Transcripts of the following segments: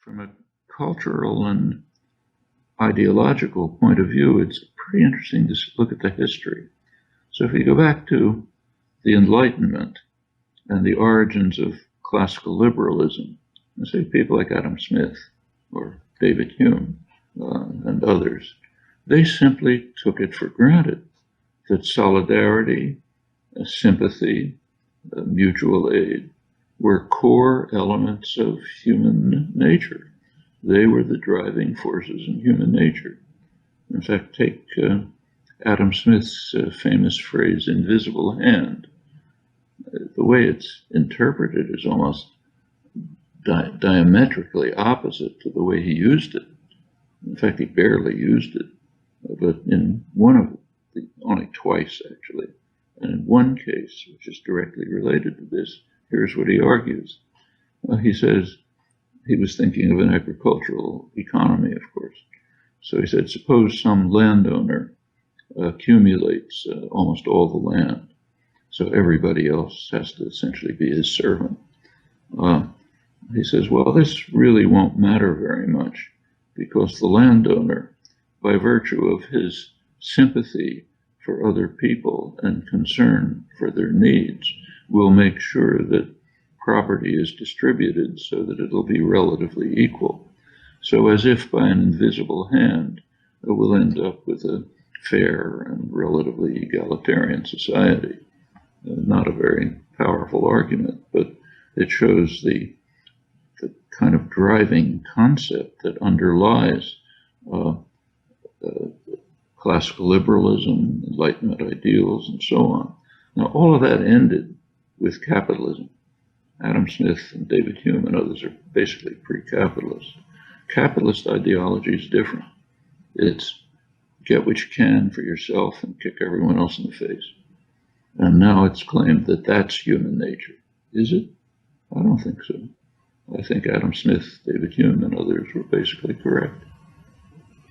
From a cultural and ideological point of view, it's pretty interesting to look at the history. So if you go back to the Enlightenment and the origins of classical liberalism, and say people like Adam Smith or David Hume and others, they simply took it for granted that solidarity, sympathy, mutual aid were core elements of human nature. They were the driving forces in human nature. In fact, take Adam Smith's famous phrase, invisible hand. The way it's interpreted is almost diametrically opposite to the way he used it. In fact, he barely used it, but in only twice actually, and in one case, which is directly related to this, here's what he argues. He says he was thinking of an agricultural economy, of course. So he said, suppose some landowner accumulates almost all the land, so everybody else has to essentially be his servant. He says, well, this really won't matter very much because the landowner, by virtue of his sympathy for other people and concern for their needs, will make sure that property is distributed so that it'll be relatively equal. So as if by an invisible hand, we'll end up with a fair and relatively egalitarian society. Not a very powerful argument, but it shows the kind of driving concept that underlies classical liberalism, Enlightenment ideals, and so on. Now, all of that ended with capitalism. Adam Smith and David Hume and others are basically pre-capitalists. Capitalist ideology is different. It's get what you can for yourself and kick everyone else in the face. And now it's claimed that that's human nature. Is it? I don't think so. I think Adam Smith, David Hume, and others were basically correct.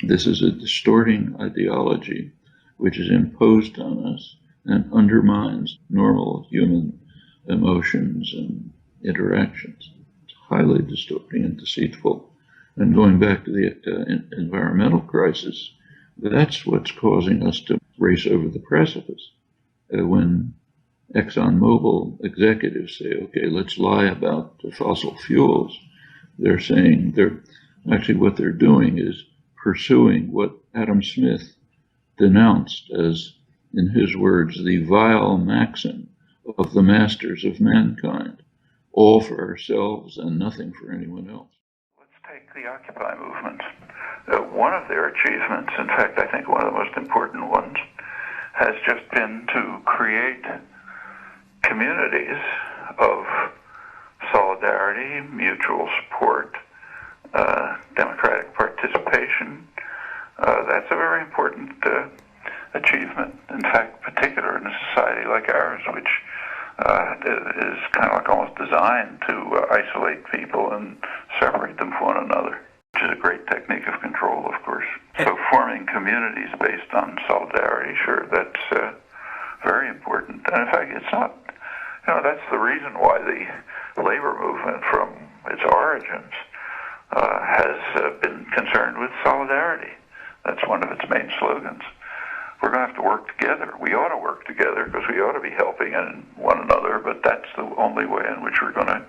This is a distorting ideology which is imposed on us and undermines normal human emotions and interactions. It's highly distorting and deceitful. And going back to the environmental crisis, that's what's causing us to race over the precipice. When ExxonMobil executives say, okay, let's lie about the fossil fuels, they're saying what they're doing is pursuing what Adam Smith denounced as, in his words, the vile maxim of the masters of mankind, all for ourselves and nothing for anyone else. Let's take the Occupy movement. One of their achievements, in fact, I think one of the most important ones, has just been to create communities of solidarity, mutual support, democratic participation. That's a very important achievement. In fact, particular in a society like ours, which is kind of like almost designed to isolate people and separate them from one another, which is a great technique of control, of course. So forming communities based on solidarity, sure, that's very important. And in fact, it's not, that's the reason why the labor movement from its origins has been concerned with solidarity. That's one of its main slogans. We're going to have to work together. We ought to work together because we ought to be helping one another, but that's the only way in which we're going to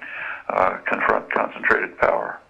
confront concentrated power.